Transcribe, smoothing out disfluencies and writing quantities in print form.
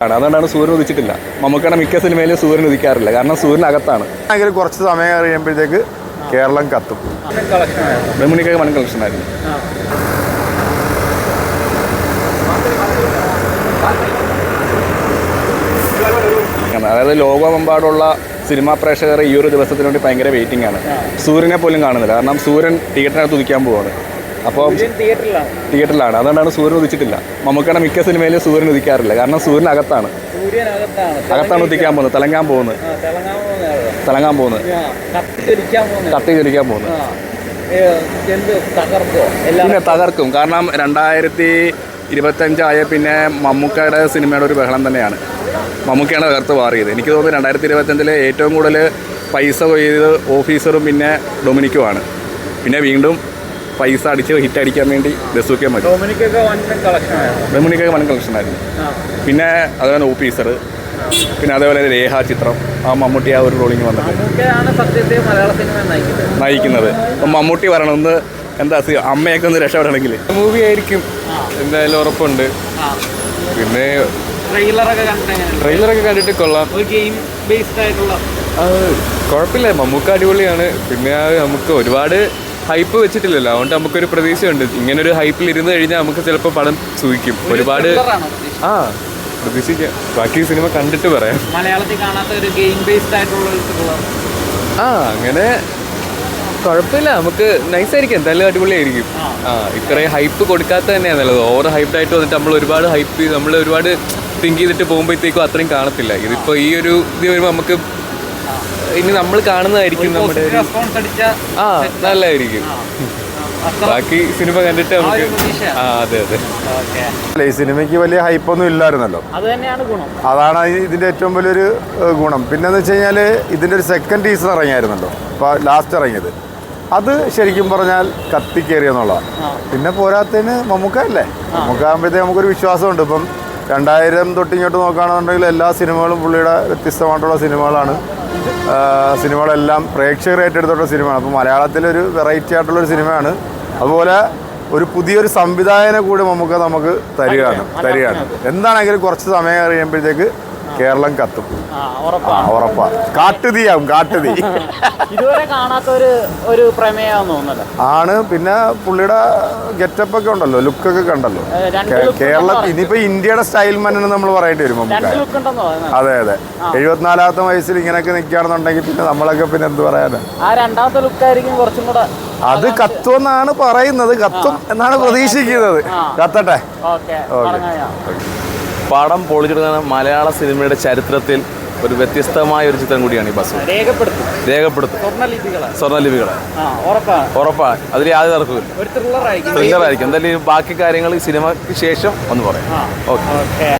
അതുകൊണ്ടാണ് സൂര്യൻ ഉദിച്ചിട്ടില്ല. മമ്മൂക്കയുടെ മിക്ക സിനിമയിലും സൂര്യൻ ഉദിക്കാറില്ല, കാരണം സൂര്യനകത്താണ്. അങ്ങനെ കുറച്ച് സമയം കഴിയുമ്പോഴത്തേക്ക് കേരളം കത്തും. ബഹുമണിക്കൊക്കെ വൻ കളക്ഷനായിരുന്നു. അതായത് ലോകമെമ്പാടുള്ള സിനിമാ പ്രേക്ഷകർ ഈ ഒരു ദിവസത്തിന് വേണ്ടി ഭയങ്കര വെയിറ്റിംഗ് ആണ്. സൂര്യനെ പോലും കാണുന്നില്ല, കാരണം സൂര്യൻ തിയേറ്ററിനകത്ത് ഉദിക്കാൻ പോവാണ്. അപ്പോൾ തിയേറ്ററിലാണ്, അതുകൊണ്ടാണ് സൂര്യൻ ഉദിച്ചിട്ടില്ല. മമ്മൂക്കയുടെ മിക്ക സിനിമയിലും സൂര്യൻ ഉദിക്കാറില്ല, കാരണം സൂര്യനകത്താണ് ഉദിക്കാൻ പോകുന്നത്, തിളങ്ങാൻ പോകുന്നത് കത്തി ജ്വലിക്കാൻ പോകുന്നത്. പിന്നെ തകർക്കും, കാരണം 2025 പിന്നെ മമ്മൂക്കയുടെ സിനിമയുടെ ഒരു ബഹളം തന്നെയാണ്. മമ്മൂക്കയാണ് തകർത്ത് മാറിയത്. എനിക്ക് തോന്നുന്നു 2025 ഏറ്റവും കൂടുതൽ പൈസ കൊയ്ത് ഓഫീസറും പിന്നെ ഡൊമിനിക്കുമാണ്. പിന്നെ വീണ്ടും പൈസ അടിച്ച് ഹിറ്റ് അടിക്കാൻ വേണ്ടി ബസൂക്കയും മതി. ബഹുമണിക്കൊക്കെ വൻ കളക്ഷനായിരുന്നു. പിന്നെ അതുപോലെ ഓഫീസർ, പിന്നെ അതേപോലെ രേഖ ചിത്രം, ആ മമ്മൂട്ടി ആ ഒരു റോളിങ് വന്നത് നയിക്കുന്നത്. അപ്പം മമ്മൂട്ടി പറയണമെന്ന് എന്താ അമ്മയൊക്കെ ഒന്ന് രക്ഷപ്പെടണമെങ്കിൽ മൂവി ആയിരിക്കും എന്തായാലും ഉറപ്പുണ്ട്. പിന്നെ ട്രെയിലറൊക്കെ കണ്ടിട്ട് കൊള്ളാം. കുഴപ്പമില്ല, മമ്മൂക്ക അടിപൊളിയാണ്. പിന്നെ നമുക്ക് ഒരുപാട് ഹൈപ്പ് വെച്ചിട്ടില്ലല്ലോ, അതുകൊണ്ട് നമുക്കൊരു പ്രതീക്ഷയുണ്ട്. ഇങ്ങനൊരു ഹൈപ്പിൽ ഇരുന്ന് കഴിഞ്ഞാൽ നമുക്ക് ചിലപ്പോൾ പടം സൂഹിക്കും. ഒരുപാട് പ്രതീക്ഷിക്കാം. ബാക്കി സിനിമ കണ്ടിട്ട് പറയാം. മലയാളത്തിൽ കാണാത്ത ഒരു ഗെയിം ബേസ്ഡ് ആയിട്ടുള്ള അങ്ങനെ കുഴപ്പമില്ല, നമുക്ക് നൈസായിരിക്കും, എന്തായാലും അടിപൊളിയായിരിക്കും. ഇത്രയും ഹൈപ്പ് കൊടുക്കാത്ത തന്നെയാണ് നല്ലത്. ഓവർ ഹൈപ്ഡ് ആയിട്ട് വന്നിട്ട് നമ്മൾ ഒരുപാട് തിങ്ക് ചെയ്തിട്ട് പോകുമ്പോഴത്തേക്കും അത്രയും കാണത്തില്ല. ഇതിപ്പോൾ ഈ ഒരു ഇത് വരുമ്പോൾ നമുക്ക് ഇനി നമ്മൾ കാണുന്നതായിരിക്കും നമ്മുടെ നല്ലതായിരിക്കും. ബാക്കി സിനിമ കണ്ടിട്ട് നമുക്ക് അതെ. ഈ സിനിമയ്ക്ക് വലിയ ഹൈപ്പൊന്നും ഇല്ലായിരുന്നല്ലോ, അതാണ് ഇതിൻ്റെ ഏറ്റവും വലിയൊരു ഗുണം. പിന്നെന്ന് വെച്ച് കഴിഞ്ഞാൽ ഇതിൻ്റെ ഒരു സെക്കൻഡ് ടീസർ ഇറങ്ങിയായിരുന്നല്ലോ, അപ്പോൾ ലാസ്റ്റ് ഇറങ്ങിയത്, അത് ശരിക്കും പറഞ്ഞാൽ കത്തിക്കേറിയെന്നുള്ളതാണ്. പിന്നെ പോരാത്തതിന് മമ്മൂക്കയല്ലേ, മമ്മൂക്കാകുമ്പോഴത്തേക്ക് നമുക്കൊരു വിശ്വാസമുണ്ട്. ഇപ്പം 2000 തൊട്ട് ഇങ്ങോട്ട് നോക്കുകയാണെന്നുണ്ടെങ്കിൽ എല്ലാ സിനിമകളും പുള്ളിയുടെ വ്യത്യസ്തമായിട്ടുള്ള സിനിമകളെല്ലാം പ്രേക്ഷകർ ഏറ്റെടുത്തിട്ടുള്ള സിനിമയാണ്. അപ്പോൾ മലയാളത്തിലൊരു വെറൈറ്റി ആയിട്ടുള്ളൊരു സിനിമയാണ്. അതുപോലെ ഒരു പുതിയൊരു സംവിധായകനെ കൂടി നമുക്ക് തരികയാണ്. എന്താണെങ്കിലും കുറച്ച് സമയം കഴിയുമ്പോഴത്തേക്ക് കേരളം കത്തും, ഉറപ്പാ. കാട്ടുതീയാവും, കാട്ടുതീ. ഇതുവരെ കാണാത്ത ഒരു പ്രമേയമാണെന്ന് തോന്നുന്നത് ആണ്. പിന്നെ പുള്ളിയുടെ ഗെറ്റപ്പ് ഒക്കെ ഉണ്ടല്ലോ, ലുക്കൊക്കെ കണ്ടല്ലോ. കേരളം ഇനിയിപ്പോ ഇന്ത്യയുടെ സ്റ്റൈൽ മന്നെന്ന് നമ്മൾ പറയേണ്ടി വരും നമുക്ക്. അതെ 74ാമത്തെ വയസ്സിൽ ഇങ്ങനെയൊക്കെ നിൽക്കുകയാണെന്നുണ്ടെങ്കിൽ പിന്നെ നമ്മളൊക്കെ പിന്നെ എന്ത് പറയാനാ. ആ രണ്ടാമത്തെ ലുക്കായിരിക്കും കുറച്ചും കൂടെ. അത് കത്തുമെന്നാണ് പറയുന്നത്, കത്തും എന്നാണ് പ്രതീക്ഷിക്കുന്നത്. കത്തട്ടെ. പടം പൊളിച്ചെടുക്കുന്ന മലയാള സിനിമയുടെ ചരിത്രത്തിൽ ഒരു വ്യത്യസ്തമായ ഒരു ചിത്രം കൂടിയാണ് ഈ ബസ്. രേഖപ്പെടുത്തും സ്വർണ്ണലിപികളെ ഉറപ്പാണ്. അതിൽ യാതൊരു തർക്കമില്ല. ത്രില്ലറായിരിക്കും. എന്തായാലും ബാക്കി കാര്യങ്ങൾ ഈ സിനിമയ്ക്ക് ശേഷം ഒന്ന് പറയാം. ഓക്കെ.